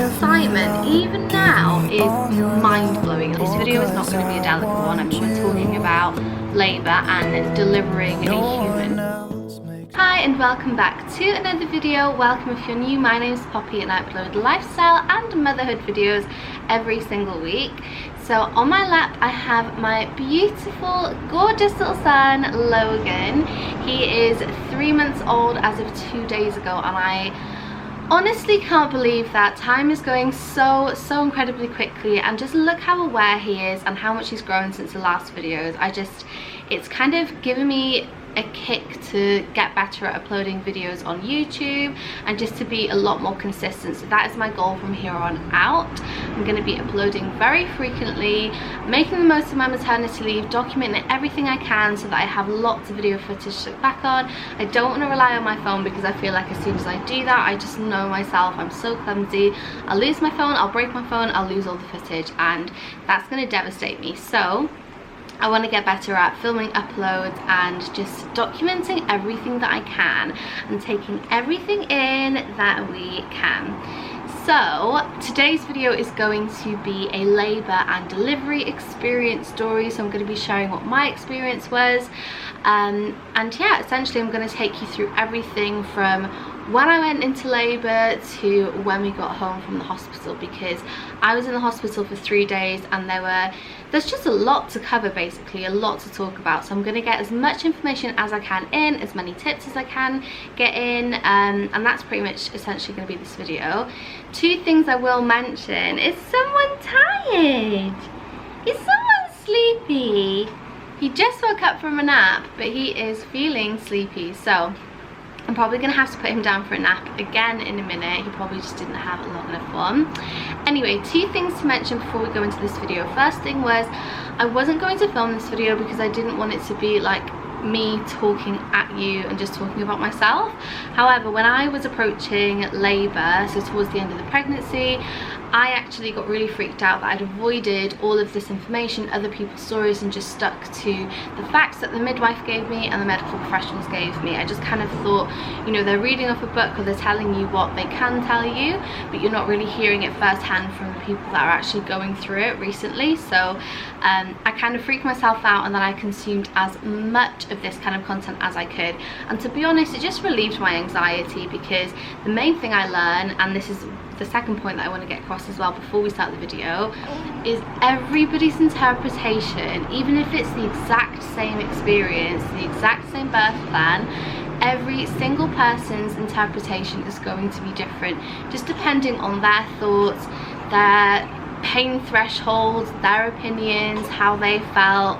excitement, even now, is mind-blowing. This video is not going to be a delicate one. I'm just talking about labour and delivering a human. Hi and welcome back to another video. Welcome if you're new. My name is Poppy and I upload lifestyle and motherhood videos every single week. So on my lap I have my beautiful, gorgeous little son, Logan. He is 3 months old as of 2 days ago, and I honestly can't believe that time is going so incredibly quickly, and just look how aware he is and how much he's grown since the last videos. It's kind of given me a kick to get better at uploading videos on YouTube and just to be a lot more consistent. So that is my goal from here on out. I'm going to be uploading very frequently, making the most of my maternity leave, documenting everything I can so that I have lots of video footage to look back on. I don't want to rely on my phone because I feel like as soon as I do that, I just know myself, I'm so clumsy. I'll lose my phone, I'll break my phone, I'll lose all the footage, and that's going to devastate me. So I want to get better at filming uploads and just documenting everything that I can and taking everything in that we can. So today's video is going to be a labour and delivery experience story. So I'm going to be sharing what my experience was, and yeah, essentially I'm going to take you through everything from when I went into labour to when we got home from the hospital, because I was in the hospital for 3 days and there's just a lot to cover, basically a lot to talk about. So I'm going to get as much information as I can in, as many tips as I can get in, and that's pretty much essentially going to be this video. 2 things I will mention: is someone tired? Is someone sleepy? He just woke up from a nap, but he is feeling sleepy, so I'm probably going to have to put him down for a nap again in a minute. He probably just didn't have a long enough one. Anyway, 2 things to mention before we go into this video. First thing was, I wasn't going to film this video because I didn't want it to be like me talking at you and just talking about myself. However, when I was approaching labour, so towards the end of the pregnancy, I actually got really freaked out that I'd avoided all of this information, other people's stories, and just stuck to the facts that the midwife gave me and the medical professionals gave me. I just kind of thought, you know, they're reading off a book or they're telling you what they can tell you, but you're not really hearing it firsthand from the people that are actually going through it recently. So I kind of freaked myself out, and then I consumed as much of this kind of content as I could. And to be honest, it just relieved my anxiety, because the main thing I learned, and this is the second point that I want to get across as well before we start the video, is everybody's interpretation, even if it's the exact same experience, the exact same birth plan, every single person's interpretation is going to be different, just depending on their thoughts, their pain thresholds, their opinions, how they felt.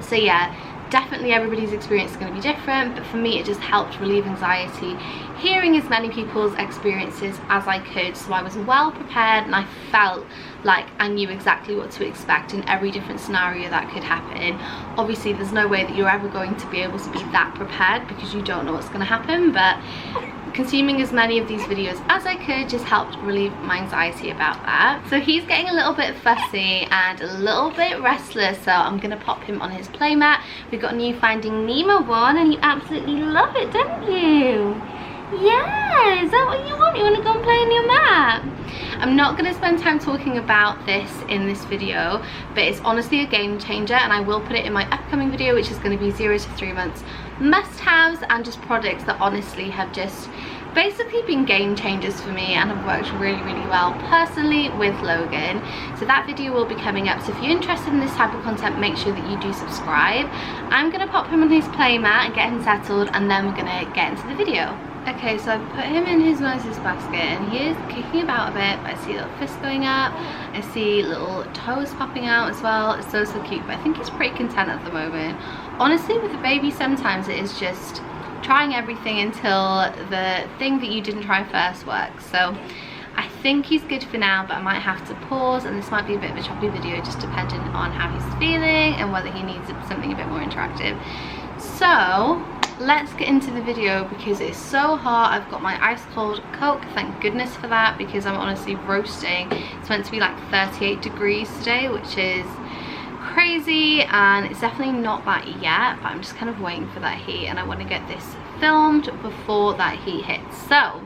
So yeah, definitely everybody's experience is going to be different, but for me it just helped relieve anxiety hearing as many people's experiences as I could, so I was well prepared and I felt like I knew exactly what to expect in every different scenario that could happen. Obviously there's no way that you're ever going to be able to be that prepared because you don't know what's going to happen, but consuming as many of these videos as I could just helped relieve my anxiety about that. So he's getting a little bit fussy and a little bit restless, so I'm gonna pop him on his playmat. We've got a new Finding Nemo one and you absolutely love it, don't you? Yeah, is that what you want? You want to go and play on your mat? I'm not going to spend time talking about this in this video, but it's honestly a game changer, and I will put it in my upcoming video, which is going to be 0 to 3 months must-haves and just products that honestly have just basically been game changers for me and have worked really well personally with Logan. So that video will be coming up, so if you're interested in this type of content, make sure that you do subscribe. I'm going to pop him on his playmat and get him settled, and then we're going to get into the video. Okay, so I've put him in his nicest basket and he is kicking about a bit, but I see little fists going up, I see little toes popping out as well. It's so cute, but I think he's pretty content at the moment. Honestly, with a baby sometimes it is just trying everything until the thing that you didn't try first works. So I think he's good for now, but I might have to pause, and this might be a bit of a choppy video just depending on how he's feeling and whether he needs something a bit more interactive. So let's get into the video because it's so hot. I've got my ice cold Coke, thank goodness for that, because I'm honestly roasting. It's meant to be like 38 degrees today, which is crazy, and it's definitely not that yet, but I'm just kind of waiting for that heat, and I want to get this filmed before that heat hits. So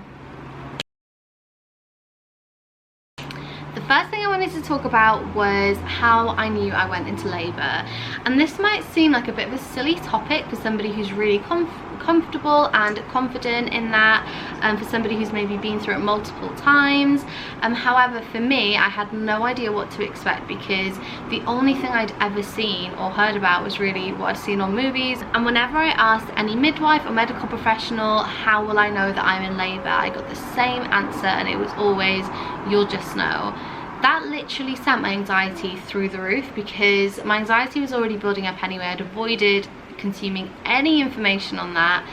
The first thing I wanted to talk about was how I knew I went into labour. And this might seem like a bit of a silly topic for somebody who's really comfortable and confident in that, for somebody who's maybe been through it multiple times. However, for me, I had no idea what to expect because the only thing I'd ever seen or heard about was really what I'd seen on movies. And whenever I asked any midwife or medical professional, how will I know that I'm in labour, I got the same answer, and it was always, you'll just know. That literally sent my anxiety through the roof because my anxiety was already building up anyway. I'd avoided consuming any information on that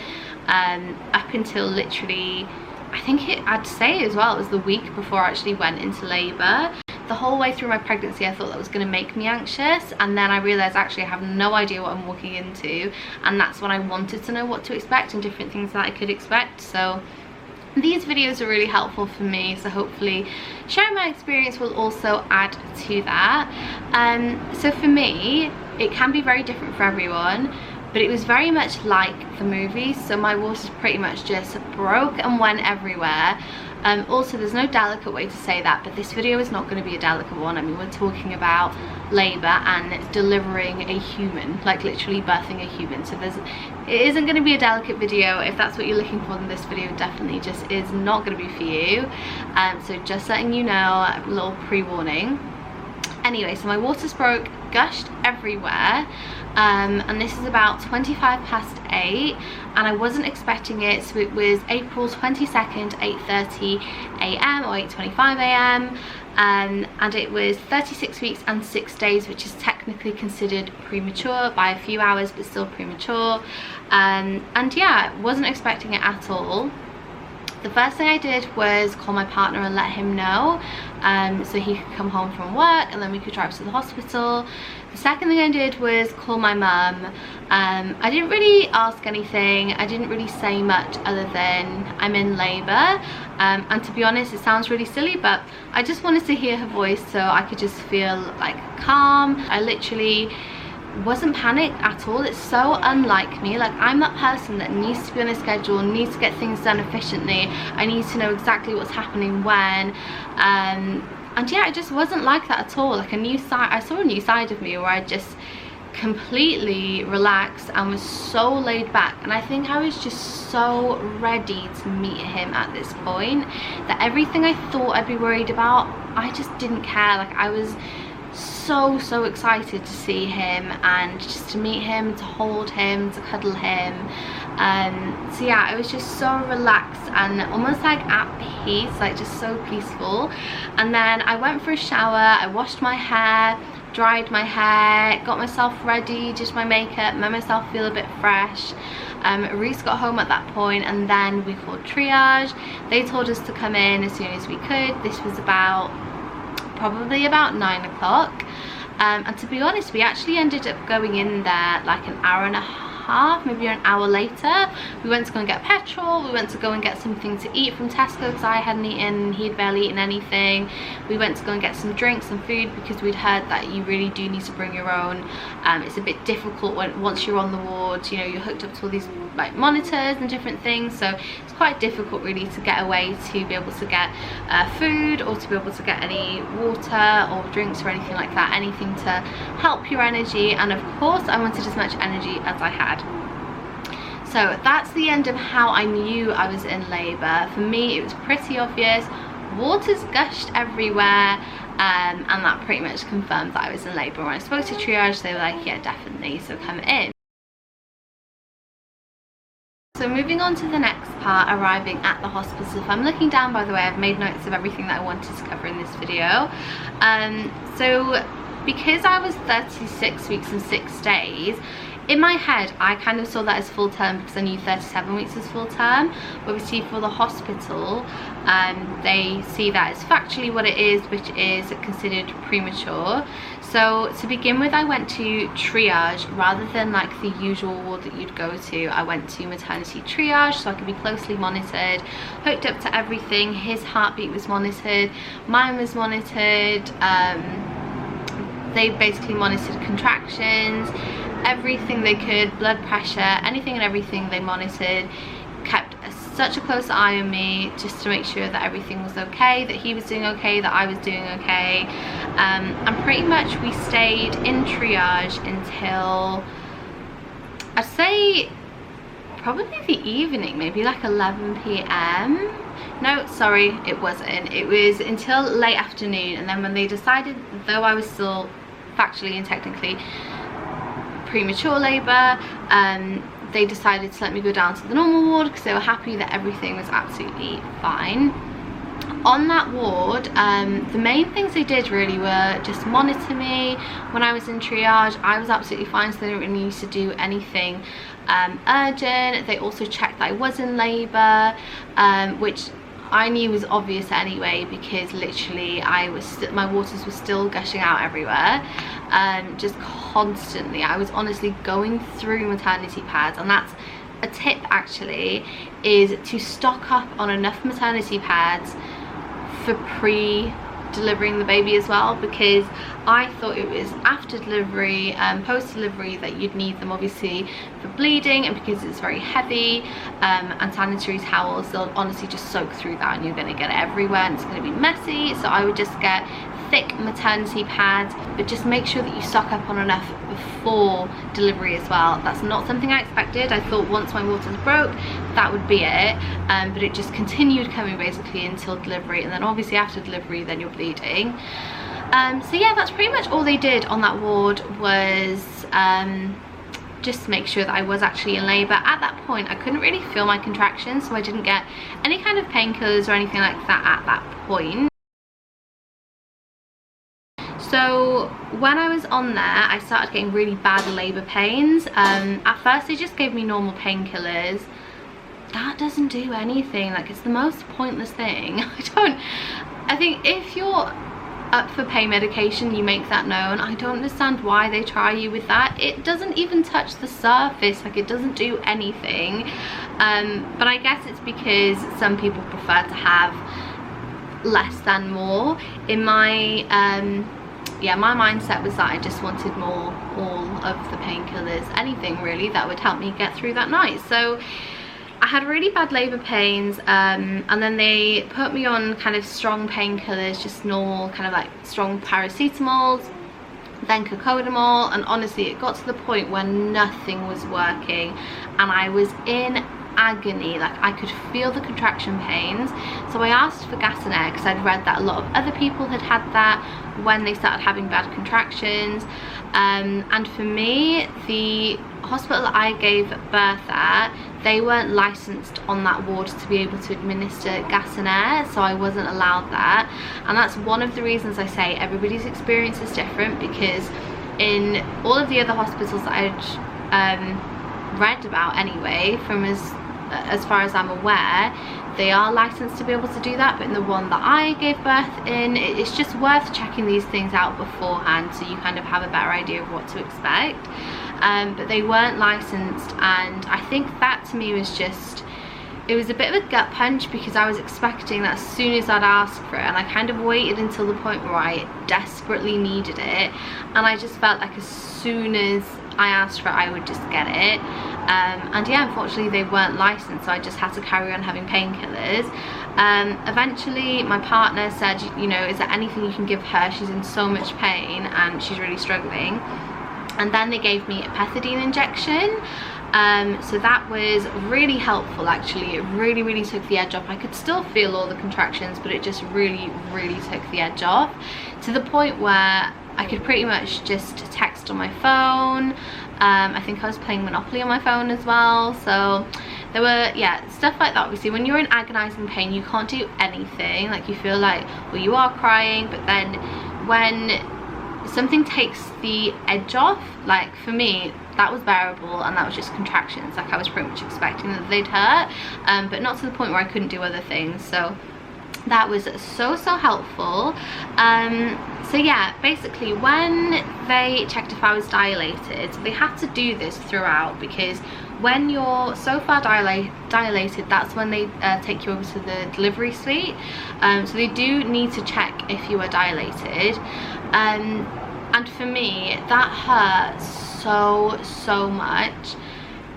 up until literally, I think I'd say as well, it was the week before I actually went into labour. The whole way through my pregnancy I thought that was going to make me anxious, and then I realised actually I have no idea what I'm walking into, and that's when I wanted to know what to expect and different things that I could expect. So these videos are really helpful for me, so hopefully sharing my experience will also add to that. So for me, it can be very different for everyone, but it was very much like the movies. So my waters pretty much just broke and went everywhere. Also, there's no delicate way to say that, but this video is not going to be a delicate one. I mean, we're talking about labour and delivering a human, like literally birthing a human. So it isn't going to be a delicate video. If that's what you're looking for, then this video definitely just is not going to be for you. So just letting you know, a little pre-warning. Anyway, so my waters broke, gushed everywhere, and this is about 8:25, and I wasn't expecting it. So it was April 22nd, 8:30 a.m. or 8:25 a.m. And it was 36 weeks and 6 days, which is technically considered premature by a few hours, but still premature. And yeah, wasn't expecting it at all. The first thing I did was call my partner and let him know, so he could come home from work and then we could drive to the hospital. The second thing I did was call my mum. I didn't really ask anything, I didn't really say much other than I'm in labour, and to be honest, it sounds really silly, but I just wanted to hear her voice so I could just feel like calm. I literally wasn't panicked at all. It's so unlike me. Like, I'm that person that needs to be on a schedule, needs to get things done efficiently. I need to know exactly what's happening when, and yeah, I just wasn't like that at all. Like I saw a new side of me where I just completely relaxed and was so laid back, and I think I was just so ready to meet him at this point that everything I thought I'd be worried about, I just didn't care. Like, I was so excited to see him and just to meet him, to hold him, to cuddle him. So yeah, I was just so relaxed and almost like at peace, like just so peaceful. And then I went for a shower, I washed my hair, dried my hair, got myself ready, did my makeup, made myself feel a bit fresh. Reese got home at that point, and then we called triage. They told us to come in as soon as we could. This was probably about 9 o'clock, and to be honest, we actually ended up going in there like an hour and a half, maybe an hour later. We went to go and get petrol, we went to go and get something to eat from Tesco because I hadn't eaten, he'd barely eaten anything. We went to go and get some drinks and food because we'd heard that you really do need to bring your own. It's a bit difficult once you're on the ward, you know, you're hooked up to all these like monitors and different things, so it's quite difficult really to get away to be able to get food or to be able to get any water or drinks or anything like that, anything to help your energy. And of course I wanted as much energy as I had. So that's the end of how I knew I was in labour. For me, it was pretty obvious. Waters gushed everywhere, and that pretty much confirmed that I was in labour. When I spoke to triage, they were like, yeah, definitely, so come in. So moving on to the next part, arriving at the hospital. If I'm looking down, by the way, I've made notes of everything that I wanted to cover in this video. So because I was 36 weeks and 6 days, in my head I kind of saw that as full term because I knew 37 weeks was full term. Obviously for the hospital, they see that as factually what it is, which is considered premature. So to begin with, I went to triage rather than like the usual ward that you'd go to. I went to maternity triage so I could be closely monitored, hooked up to everything. His heartbeat was monitored, mine was monitored. They basically monitored contractions, everything they could, blood pressure, anything and everything they monitored, kept a such a close eye on me just to make sure that everything was okay, that he was doing okay, that I was doing okay. And pretty much we stayed in triage until, I'd say probably the evening, maybe like 11 p.m. No, sorry, it wasn't. It was until late afternoon, and then when they decided, though I was still factually and technically premature labour, they decided to let me go down to the normal ward because they were happy that everything was absolutely fine. On that ward, the main things they did really were just monitor me. When I was in triage, I was absolutely fine, so they didn't really need to do anything urgent. They also checked that I was in labour, which I knew was obvious anyway, because literally my waters were still gushing out everywhere, just constantly. I was honestly going through maternity pads, and that's a tip actually, is to stock up on enough maternity pads for pre-delivering the baby as well, because I thought it was after delivery, post-delivery, that you'd need them obviously for bleeding, and because it's very heavy, and sanitary towels, they'll honestly just soak through that and you're going to get it everywhere and it's going to be messy. So I would just get thick maternity pads, but just make sure that you stock up on enough before delivery as well. That's not something I expected. I thought once my waters broke, that would be it, but it just continued coming basically until delivery, and then obviously after delivery then you're bleeding. So yeah, that's pretty much all they did on that ward, was just make sure that I was actually in labour. At that point I couldn't really feel my contractions, so I didn't get any kind of painkillers or anything like that at that point. So when I was on there, I started getting really bad labour pains. At first they just gave me normal painkillers. That doesn't do anything. Like, it's the most pointless thing. I think if you're up for pain medication, you make that known. I don't understand why they try you with that. It doesn't even touch the surface, like it doesn't do anything. But I guess it's because some people prefer to have less than more. In my yeah, my mindset was that I just wanted more, all of the painkillers, anything really that would help me get through that night. So I had really bad labour pains, and then they put me on kind of strong painkillers, just normal kind of like strong paracetamols, then cocodamol, and honestly it got to the point where nothing was working and I was in agony. Like, I could feel the contraction pains. So I asked for gas and air because I'd read that a lot of other people had had that when they started having bad contractions, and for me, the hospital I gave birth at, they weren't licensed on that ward to be able to administer gas and air, so I wasn't allowed that. And that's one of the reasons I say everybody's experience is different, because in all of the other hospitals that I'd read about anyway, from as far as I'm aware, they are licensed to be able to do that, but in the one that I gave birth in, it's just worth checking these things out beforehand so you kind of have a better idea of what to expect. But they weren't licensed, and I think that to me was just, it was a bit of a gut punch, because I was expecting that as soon as I'd ask for it, and I kind of waited until the point where I desperately needed it, and I just felt like as soon as I asked for it, I would just get it. And yeah, unfortunately they weren't licensed, so I just had to carry on having painkillers. Eventually my partner said, you know, is there anything you can give her? She's in so much pain and she's really struggling. And then they gave me a pethidine injection. So that was really helpful actually. It really took the edge off. I could still feel all the contractions, but it just really took the edge off, to the point where I could pretty much just text on my phone. I think I was playing Monopoly on my phone as well. So there were, yeah, stuff like that. Obviously when you're in agonizing pain, you can't do anything. Like, you feel like, well, you are crying, but then when something takes the edge off, like for me, that was bearable, and that was just contractions. Like, I was pretty much expecting that they'd hurt, but not to the point where I couldn't do other things. So that was so helpful. So yeah, basically when they checked if I was dilated, they had to do this throughout, because when you're so far dilated, that's when they take you over to the delivery suite. So they do need to check if you are dilated, and for me that hurt so much.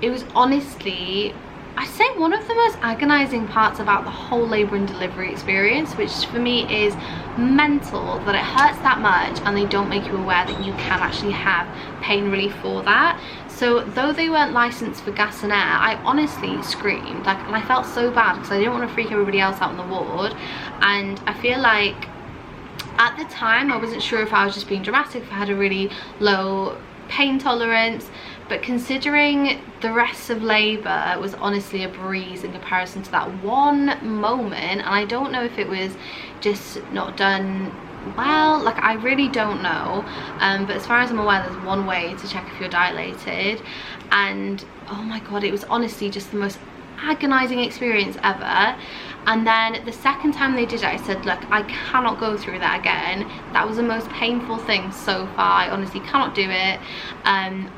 It was honestly, I say one of the most agonizing parts about the whole labor and delivery experience, which for me is mental, that it hurts that much and they don't make you aware that you can actually have pain relief for that. So though they weren't licensed for gas and air, I honestly screamed, like, and I felt so bad because I didn't want to freak everybody else out in the ward. And I feel like at the time I wasn't sure if I was just being dramatic, if I had a really low pain tolerance, but considering the rest of labour was honestly a breeze in comparison to that one moment, and I don't know if it was just not done well, like, I really don't know, but as far as I'm aware, there's one way to check if you're dilated, and oh my god, it was honestly just the most agonizing experience ever. And then the second time they did it, I said, look, I cannot go through that again. That was the most painful thing so far. I honestly cannot do it.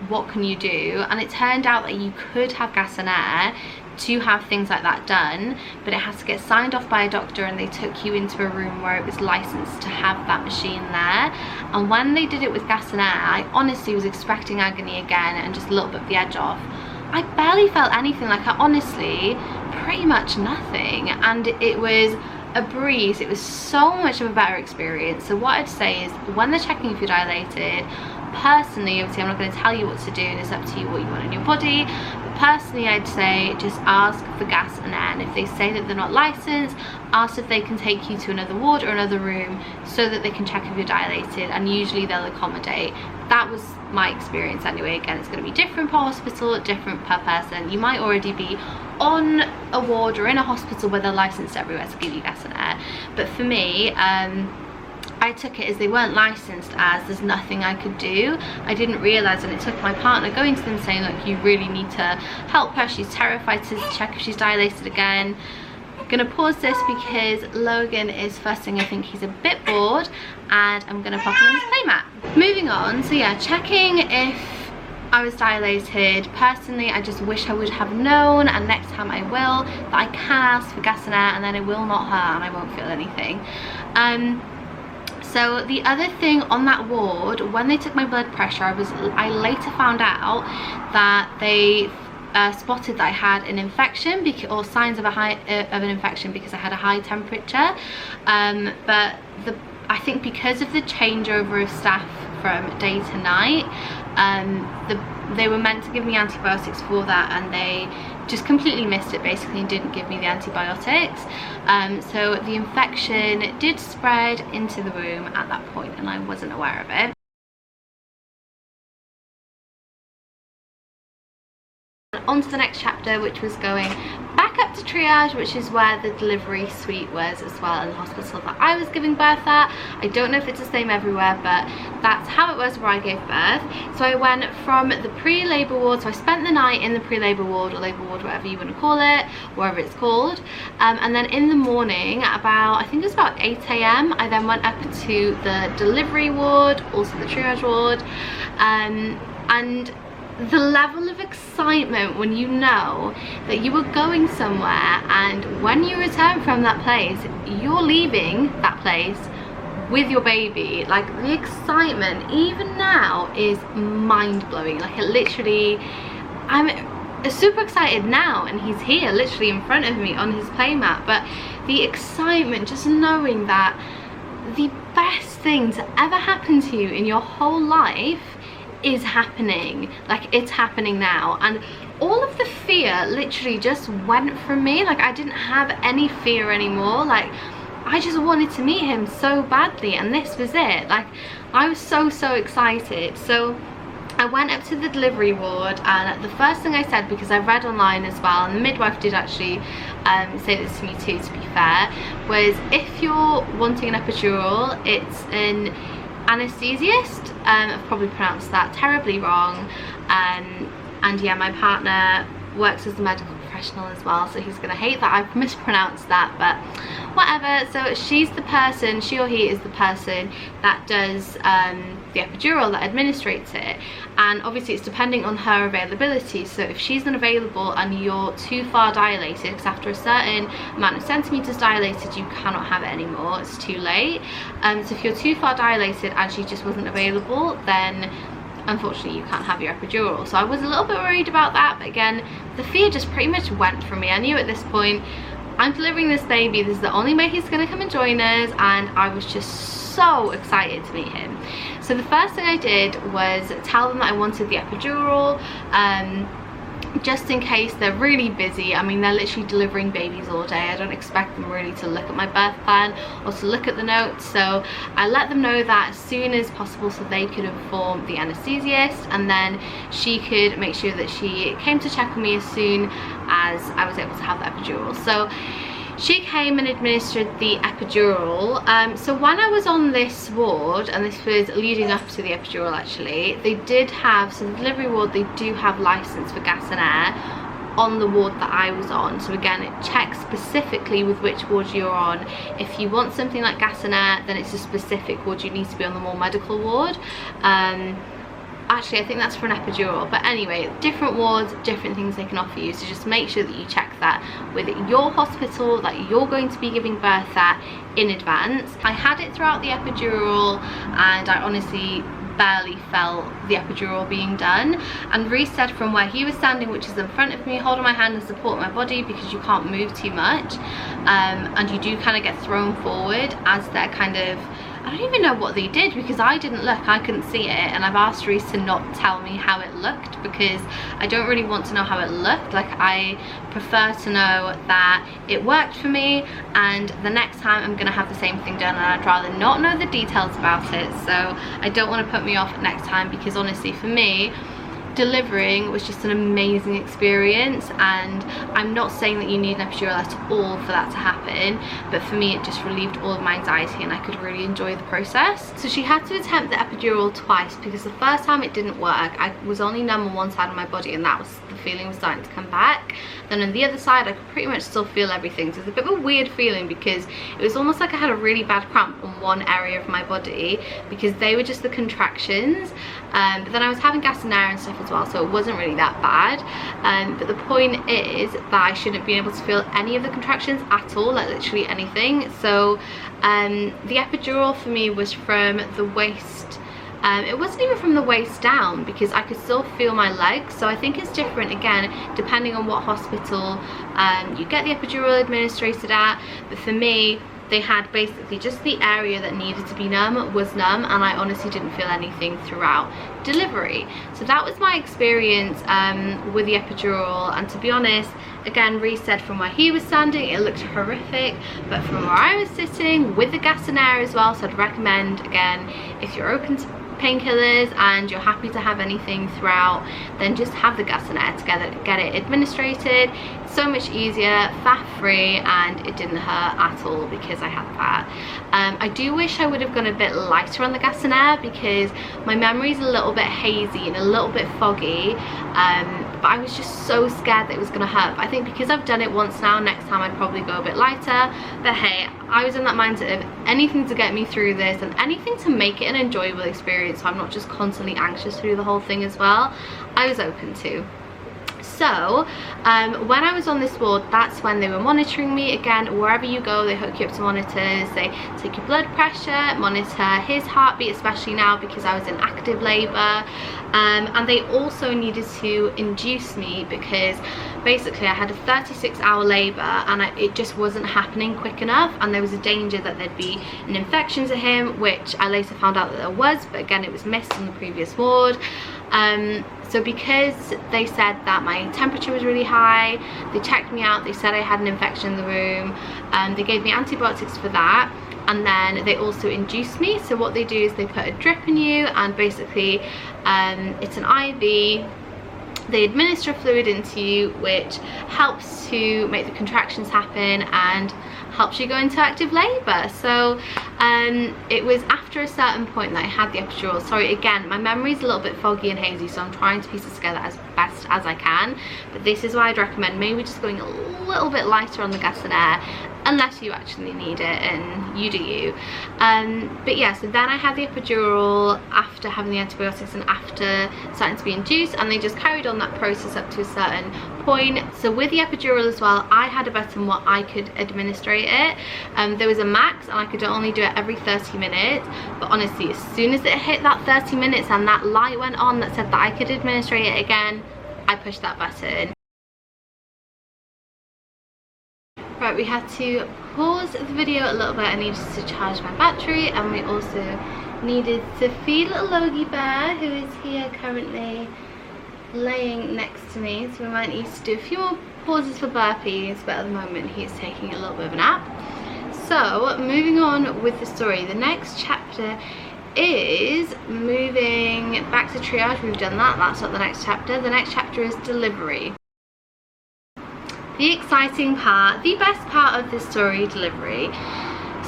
What can you do? And it turned out that you could have gas and air to have things like that done, but it has to get signed off by a doctor, and they took you into a room where it was licensed to have that machine there. And when they did it with gas and air, I honestly was expecting agony again and just a little bit of the edge off. I barely felt anything, like, I honestly, pretty much nothing, and it was a breeze. It was so much of a better experience. So what I'd say is, when they're checking if you're dilated, personally, obviously I'm not going to tell you what to do, and it's up to you what you want in your body, but personally I'd say just ask for gas and air, and if they say that they're not licensed, ask if they can take you to another ward or another room so that they can check if you're dilated, and usually they'll accommodate. That was my experience anyway. Again, it's going to be different per hospital, different per person. You might already be on a ward or in a hospital where they're licensed everywhere to give you gas and air, but for me, I took it as they weren't licensed, as there's nothing I could do. I didn't realise, and it took my partner going to them saying, look, you really need to help her, she's terrified to check if she's dilated again. I'm gonna pause this because Logan is fussing. I think he's a bit bored, and I'm gonna pop him on his playmat. Moving on, so yeah, checking if I was dilated. Personally, I just wish I would have known, and next time I will, that I can ask for gas and air, and then it will not hurt and I won't feel anything. So the other thing on that ward, when they took my blood pressure, I later found out that they spotted that I had an infection, or signs of an infection, because I had a high temperature. But I think because of the changeover of staff from day to night, they were meant to give me antibiotics for that, and they just completely missed it basically and didn't give me the antibiotics. So the infection did spread into the room at that point, and I wasn't aware of it. On to the next chapter, which was going back up to triage, which is where the delivery suite was as well in the hospital that I was giving birth at. I don't know if it's the same everywhere, but that's how it was where I gave birth. So I went from the pre-labour ward, so I spent the night in the pre-labour ward, or labour ward, whatever you want to call it, wherever it's called, and then in the morning, about, I think it was about 8 AM, I then went up to the delivery ward, also the triage ward, and the level of excitement when you know that you are going somewhere, and when you return from that place, you're leaving that place with your baby. Like, the excitement even now is mind-blowing. Like, it literally, I'm super excited now, and he's here literally in front of me on his playmat, but the excitement, just knowing that the best thing to ever happen to you in your whole life is happening. Like, it's happening now, and all of the fear literally just went from me. Like, I didn't have any fear anymore. Like, I just wanted to meet him so badly, and this was it. Like, I was so excited. So I went up to the delivery ward, and the first thing I said, because I read online as well, and the midwife did actually say this to me too, to be fair, was if you're wanting an epidural, it's an anesthesiist. I've probably pronounced that terribly wrong, and yeah, my partner works as a medical professional as well, so he's gonna hate that I've mispronounced that, but whatever. So she's the person, she or he is the person that does the epidural, that administrates it, and obviously it's depending on her availability. So if she's unavailable and you're too far dilated, because after a certain amount of centimeters dilated you cannot have it anymore, it's too late. So if you're too far dilated and she just wasn't available, then unfortunately you can't have your epidural. So I was a little bit worried about that, but again, the fear just pretty much went from me. I knew at this point, I'm delivering this baby, this is the only way he's going to come and join us, and I was just so excited to meet him. So the first thing I did was tell them that I wanted the epidural, just in case they're really busy. I mean, they're literally delivering babies all day. I don't expect them really to look at my birth plan or to look at the notes, so I let them know that as soon as possible so they could inform the anesthesiast, and then she could make sure that she came to check on me as soon as I was able to have the epidural. So she came and administered the epidural. So when I was on this ward, and this was leading up to the epidural actually, they did have, so the delivery ward, they do have license for gas and air on the ward that I was on. So again, it checks specifically with which ward you're on. If you want something like gas and air, then it's a specific ward. You need to be on the more medical ward. Actually, I think that's for an epidural, but anyway, different wards, different things they can offer you, so just make sure that you check that with your hospital that you're going to be giving birth at in advance. I had it throughout the epidural, and I honestly barely felt the epidural being done. And Reese said from where he was standing, which is in front of me, holding my hand and support my body, because you can't move too much, and you do kind of get thrown forward as they're kind of, I don't even know what they did, because I didn't look, I couldn't see it, and I've asked Reese to not tell me how it looked because I don't really want to know how it looked. Like, I prefer to know that it worked for me, and the next time I'm gonna have the same thing done, and I'd rather not know the details about it. So I don't want to put me off next time, because honestly for me, delivering was just an amazing experience, and I'm not saying that you need an epidural at all for that to happen, but for me it just relieved all of my anxiety and I could really enjoy the process. So she had to attempt the epidural twice, because the first time it didn't work. I was only numb on one side of my body, and that was, the feeling was starting to come back. Then on the other side I could pretty much still feel everything, so it's a bit of a weird feeling, because it was almost like I had a really bad cramp on one area of my body, because they were just the contractions, but then I was having gas and air and stuff as well, so it wasn't really that bad. But the point is that I shouldn't be able to feel any of the contractions at all, like literally anything. So the epidural for me was from the waist, it wasn't even from the waist down, because I could still feel my legs. So I think it's different again depending on what hospital you get the epidural administered at, but for me they had basically just the area that needed to be numb was numb, and I honestly didn't feel anything throughout delivery. So that was my experience with the epidural, and to be honest, again, Reese said from where he was standing it looked horrific, but from where I was sitting with the gas and air as well, so I'd recommend, again, if you're open to painkillers and you're happy to have anything throughout, then just have the gas and air together, get it administered. It's so much easier, faff free, and it didn't hurt at all because I had that. I do wish I would have gone a bit lighter on the gas and air, because my memory's a little bit hazy and a little bit foggy, but I was just so scared that it was going to hurt. But I think because I've done it once now, next time I'd probably go a bit lighter. But hey, I was in that mindset of anything to get me through this and anything to make it an enjoyable experience, so I'm not just constantly anxious through the whole thing as well. I was open to. So when I was on this ward, that's when they were monitoring me. Again, wherever you go, they hook you up to monitors. They take your blood pressure, monitor his heartbeat, especially now because I was in active labor, and they also needed to induce me because basically I had a 36-hour labor and it just wasn't happening quick enough, and there was a danger that there'd be an infection to him, which I later found out that there was, but again, it was missed on the previous ward. So because they said that my temperature was really high, they checked me out, they said I had an infection in the room, they gave me antibiotics for that, and then they also induced me. So what they do is they put a drip in you, and basically it's an IV. They administer fluid into you, which helps to make the contractions happen and helps you go into active labor. So it was after a certain point that I had the epidural. Sorry, again, my memory's a little bit foggy and hazy, so I'm trying to piece it together as best as I can, but this is why I'd recommend maybe just going a little bit lighter on the gas and air. unless you actually need it, and you do you. But yeah, so then I had the epidural after having the antibiotics and after starting to be induced, and they just carried on that process up to a certain point. So with the epidural as well, I had a button what I could administrate it. There was a max and I could only do it every 30 minutes, but honestly, as soon as it hit that 30 minutes and that light went on that said that I could administrate it again, I pushed that button. Right, we had to pause the video a little bit. I needed to charge my battery, and we also needed to feed little Logie Bear, who is here currently laying next to me. So we might need to do a few more pauses for burpees, but at the moment he's taking a little bit of a nap. So moving on with the story, the next chapter is moving back to triage. We've done that, that's not the next chapter. The next chapter is delivery. The exciting part, the best part of this story, delivery.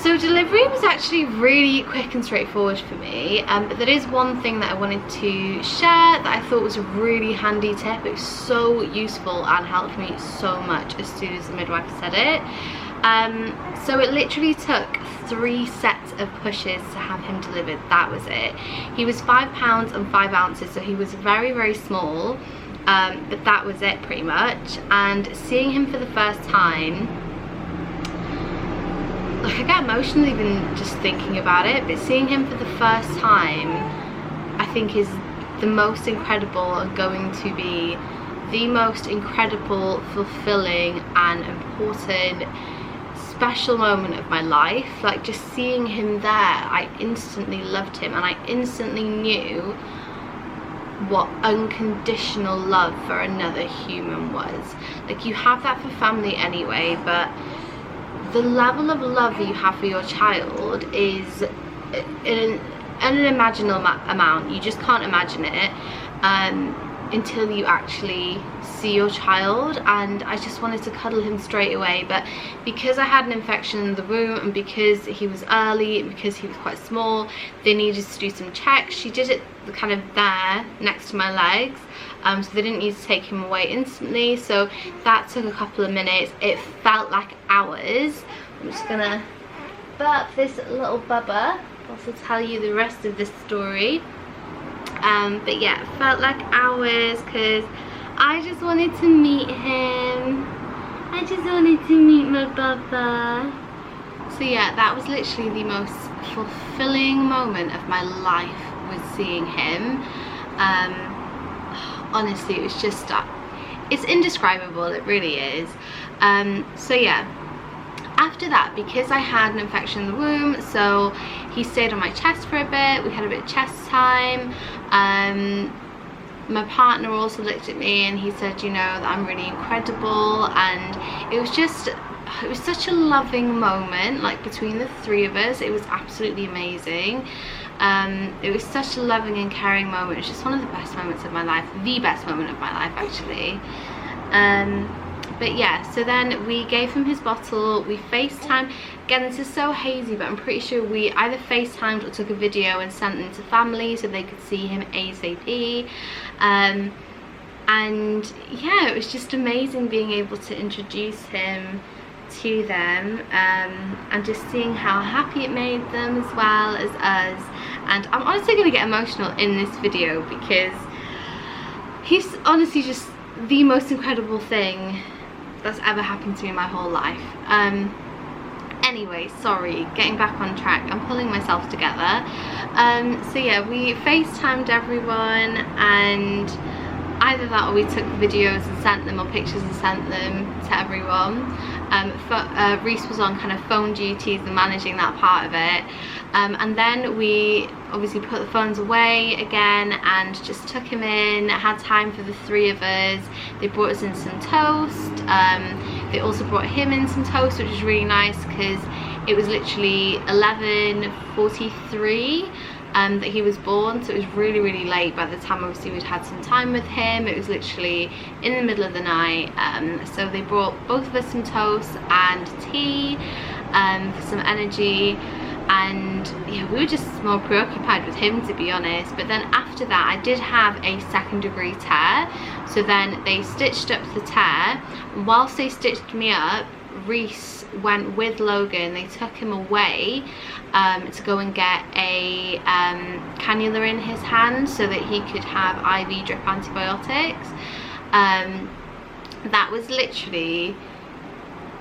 So delivery was actually really quick and straightforward for me, but there is one thing that I wanted to share that I thought was a really handy tip. It was so useful and helped me so much as soon as the midwife said it. So it literally took 3 sets of pushes to have him delivered. That was it. He was 5 pounds and 5 ounces, so he was very, very small. But that was it pretty much. And seeing him for the first time, like, I get emotional even just thinking about it, but seeing him for the first time I think is the most incredible and going to be the most incredible, fulfilling and important special moment of my life. Like, just seeing him there, I instantly loved him, and I instantly knew what unconditional love for another human was. Like, you have that for family anyway, but the level of love that you have for your child is an unimaginable amount. You just can't imagine it until you actually see your child. And I just wanted to cuddle him straight away, but because I had an infection in the womb, and because he was early, and because he was quite small, they needed to do some checks. She did it kind of there next to my legs, so they didn't need to take him away instantly, so that took a couple of minutes. It felt like hours. I'm just gonna burp this little bubba, also tell you the rest of this story. But yeah, it felt like hours because I just wanted to meet him. I just wanted to meet my bubba. So yeah, that was literally the most fulfilling moment of my life, was seeing him. Honestly, it was just, it's indescribable, it really is. So yeah, after that, because I had an infection in the womb, so he stayed on my chest for a bit. We had a bit of chest time. My partner also looked at me and he said, you know, that I'm really incredible, and it was such a loving moment, like, between the 3 of us. It was absolutely amazing. It was such a loving and caring moment. It was just one of the best moments of my life, the best moment of my life actually. But yeah, so then we gave him his bottle, we FaceTimed. Again, this is so hazy, but I'm pretty sure we either FaceTimed or took a video and sent them to family so they could see him ASAP. And yeah, it was just amazing being able to introduce him to them, and just seeing how happy it made them as well as us. And I'm honestly going to get emotional in this video because he's honestly just the most incredible thing that's ever happened to me in my whole life. Anyway, sorry, getting back on track, I'm pulling myself together. So yeah, we FaceTimed everyone, and either that or we took videos and sent them, or pictures and sent them to everyone. Reese was on kind of phone duties and managing that part of it. And then we obviously put the phones away again and just took him in, had time for the 3 of us. They brought us in some toast. They also brought him in some toast, which was really nice because it was literally 11:43 that he was born, so it was really, really late by the time obviously we'd had some time with him. It was literally in the middle of the night. So they brought both of us some toast and tea for some energy. And yeah, we were just more preoccupied with him, to be honest. But then after that, I did have a 2nd-degree tear, so then they stitched up the tear. And whilst they stitched me up, Reese went with Logan. They took him away to go and get a cannula in his hand so that he could have IV drip antibiotics. That was literally,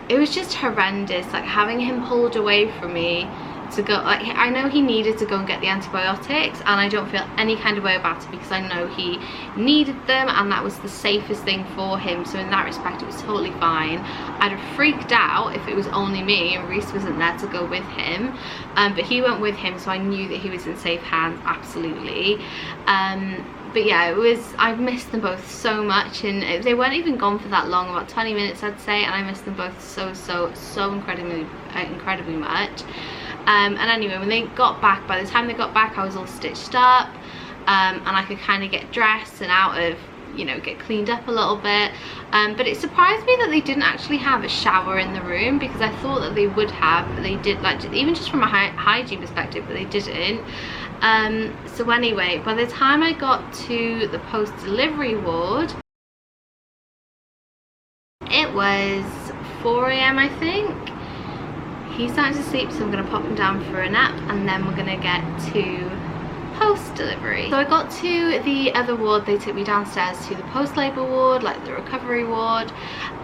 it was just horrendous, like having him pulled away from me to go, like, I know he needed to go and get the antibiotics, and I don't feel any kind of way about it because I know he needed them and that was the safest thing for him. So in that respect it was totally fine. I'd have freaked out if it was only me and Reese wasn't there to go with him, but he went with him, so I knew that he was in safe hands, absolutely. But yeah, it was, I missed them both so much, and they weren't even gone for that long, about 20 minutes I'd say, and I missed them both so incredibly much. And anyway, when they got back, by the time they got back I was all stitched up, and I could kind of get dressed and out of, you know, get cleaned up a little bit. But it surprised me that they didn't actually have a shower in the room, because I thought that they would have, but they did, like, even just from a hygiene perspective, but they didn't. So anyway, by the time I got to the post-delivery ward, it was 4 AM I think. He's starting to sleep, so I'm going to pop him down for a nap, and then we're going to get to post-delivery. So I got to the other ward. They took me downstairs to the post-labour ward, like the recovery ward,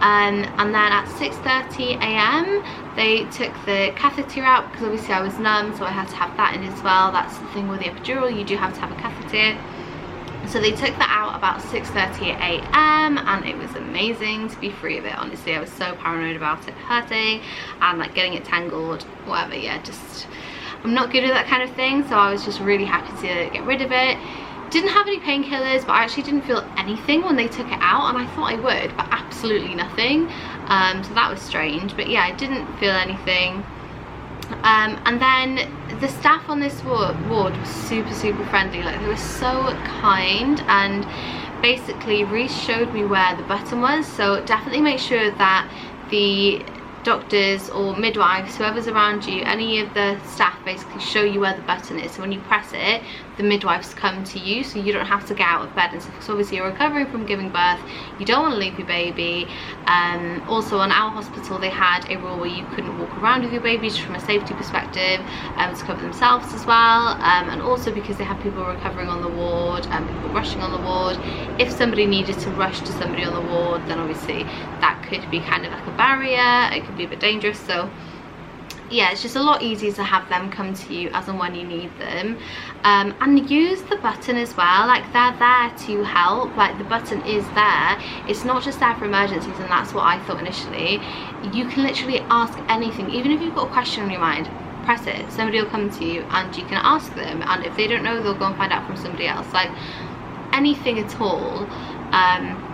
and then at 6:30 AM they took the catheter out, because obviously I was numb, so I had to have that in as well. That's the thing with the epidural, you do have to have a catheter. So they took that out about 6:30 AM, and it was amazing to be free of it. Honestly, I was so paranoid about it hurting and like getting it tangled, whatever. Yeah, just, I'm not good at that kind of thing, so I was just really happy to get rid of it. Didn't have any painkillers, but I actually didn't feel anything when they took it out, and I thought I would, but absolutely nothing. So that was strange, but yeah, I didn't feel anything. And then the staff on this ward was super friendly. Like, they were so kind, and basically Reese showed me where the button was, so definitely make sure that the doctors or midwives, whoever's around you, any of the staff basically show you where the button is, so when you press it the midwives come to you, so you don't have to get out of bed and stuff, because obviously you're recovering from giving birth, you don't want to leave your baby. Also on our hospital they had a rule where you couldn't walk around with your baby, just from a safety perspective, to cover themselves as well, and also because they have people recovering on the ward and people rushing on the ward. If somebody needed to rush to somebody on the ward, then obviously that could be kind of like a barrier, it could be a bit dangerous. So yeah, it's just a lot easier to have them come to you as and when you need them, and use the button as well. Like, they're there to help, like the button is there, it's not just there for emergencies, and that's what I thought initially. You can literally ask anything, even if you've got a question on your mind, press it, somebody will come to you and you can ask them, and if they don't know they'll go and find out from somebody else. Like, anything at all,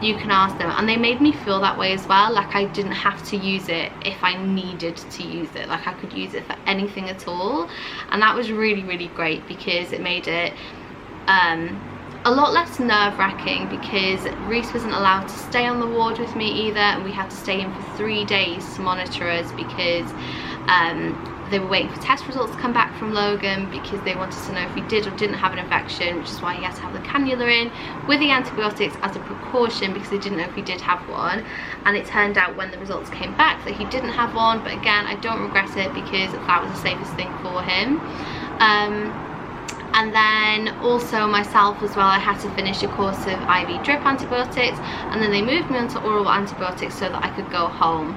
you can ask them, and they made me feel that way as well. Like, I didn't have to use it if I needed to use it, like I could use it for anything at all, and that was really great, because it made it a lot less nerve-wracking, because Reese wasn't allowed to stay on the ward with me either, and we had to stay in for 3 days to monitor us, because they were waiting for test results to come back from Logan, because they wanted to know if he did or didn't have an infection, which is why he had to have the cannula in with the antibiotics as a precaution, because they didn't know if he did have one. And it turned out when the results came back that he didn't have one, but again, I don't regret it, because that was the safest thing for him. And then also myself as well, I had to finish a course of IV drip antibiotics, and then they moved me onto oral antibiotics so that I could go home,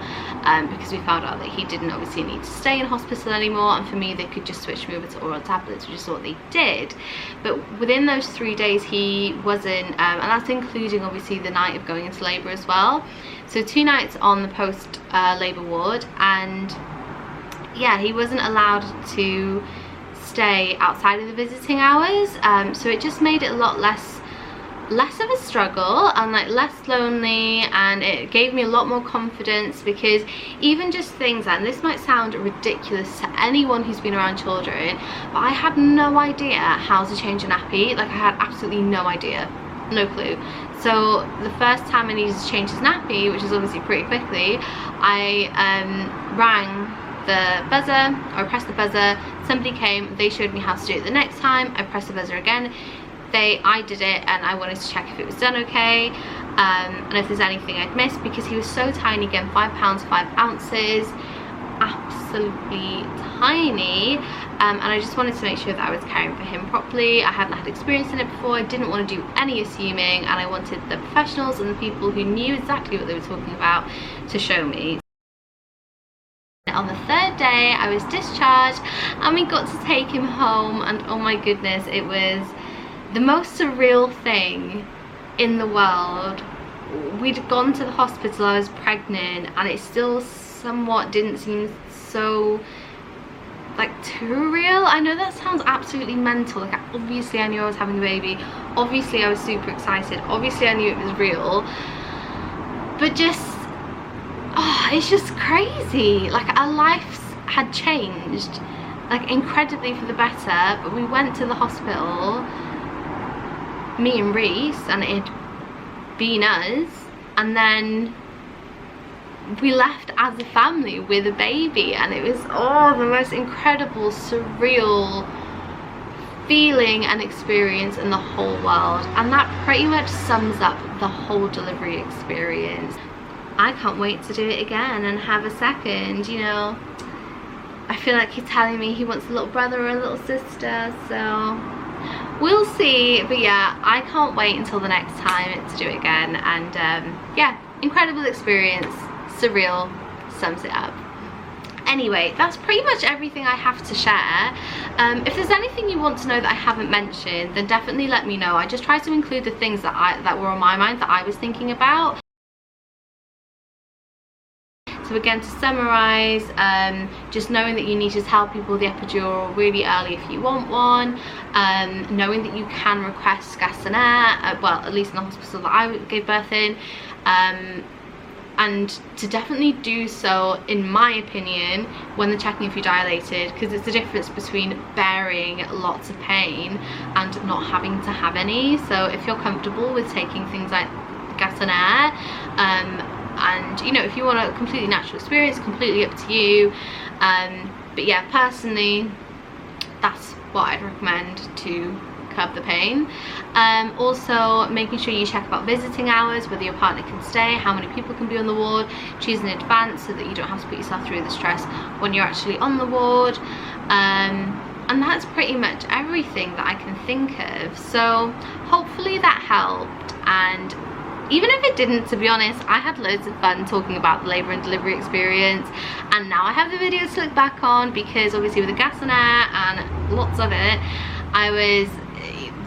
because we found out that he didn't obviously need to stay in hospital anymore, and for me they could just switch me over to oral tablets, which is what they did. But within those 3 days he wasn't, and that's including obviously the night of going into labour as well, so 2 nights on the post labour ward, and yeah, he wasn't allowed to stay outside of the visiting hours, so it just made it a lot less of a struggle, and like less lonely, and it gave me a lot more confidence, because even just things, and this might sound ridiculous to anyone who's been around children, but I had no idea how to change a nappy. Like, I had absolutely no idea, no clue. So the first time I needed to change his nappy, which is obviously pretty quickly, I rang the buzzer, or pressed the buzzer, somebody came, they showed me how to do it. The next time I pressed the buzzer again, I did it, and I wanted to check if it was done okay, and if there's anything I'd missed, because he was so tiny. Again, 5 pounds 5 ounces, absolutely tiny, and I just wanted to make sure that I was caring for him properly. I hadn't had experience in it before. I didn't want to do any assuming, and I wanted the professionals and the people who knew exactly what they were talking about to show me. On the 3rd day I was discharged and we got to take him home, and oh my goodness, it was the most surreal thing in the world. We'd gone to the hospital, I was pregnant, and it still somewhat didn't seem so like too real. I know that sounds absolutely mental. Like, obviously I knew I was having a baby, obviously I was super excited, obviously I knew it was real, but just it's just crazy. Like, our lives had changed, like, incredibly for the better. But we went to the hospital, me and Reese, and it had been us, and then we left as a family with a baby, and it was the most incredible, surreal feeling and experience in the whole world. And that pretty much sums up the whole delivery experience. I can't wait to do it again and have a second, you know. I feel like he's telling me he wants a little brother or a little sister, so we'll see. But yeah, I can't wait until the next time to do it again. And yeah, incredible experience, surreal, sums it up. Anyway, that's pretty much everything I have to share. If there's anything you want to know that I haven't mentioned, then definitely let me know. I just try to include the things that were on my mind, that I was thinking about. So again, to summarise, just knowing that you need to tell people the epidural really early if you want one, knowing that you can request gas and air, well, at least in the hospital that I gave birth in, and to definitely do so, in my opinion, when they're checking if you're dilated, because it's the difference between bearing lots of pain and not having to have any. So if you're comfortable with taking things like gas and air, and you know, if you want a completely natural experience, completely up to you. But yeah, personally, that's what I'd recommend to curb the pain. Also, making sure you check about visiting hours, whether your partner can stay, how many people can be on the ward. Choose in advance so that you don't have to put yourself through the stress when you're actually on the ward. And that's pretty much everything that I can think of. So hopefully that helped, and even if it didn't, to be honest, I had loads of fun talking about the labour and delivery experience, and now I have the videos to look back on, because obviously with the gas and air and lots of it,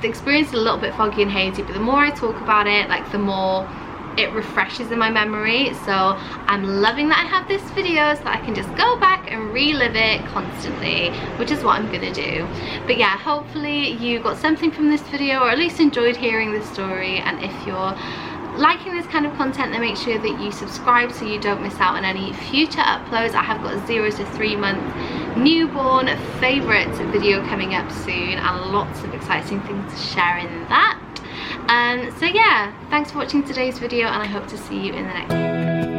the experience is a little bit foggy and hazy, but the more I talk about it, like, the more it refreshes in my memory. So I'm loving that I have this video so that I can just go back and relive it constantly, which is what I'm gonna do. But yeah, hopefully you got something from this video, or at least enjoyed hearing this story. And if you're liking this kind of content, then make sure that you subscribe so you don't miss out on any future uploads. I have got a 0 to 3 month newborn favourite video coming up soon, and lots of exciting things to share in that. So yeah, thanks for watching today's video, and I hope to see you in the next one.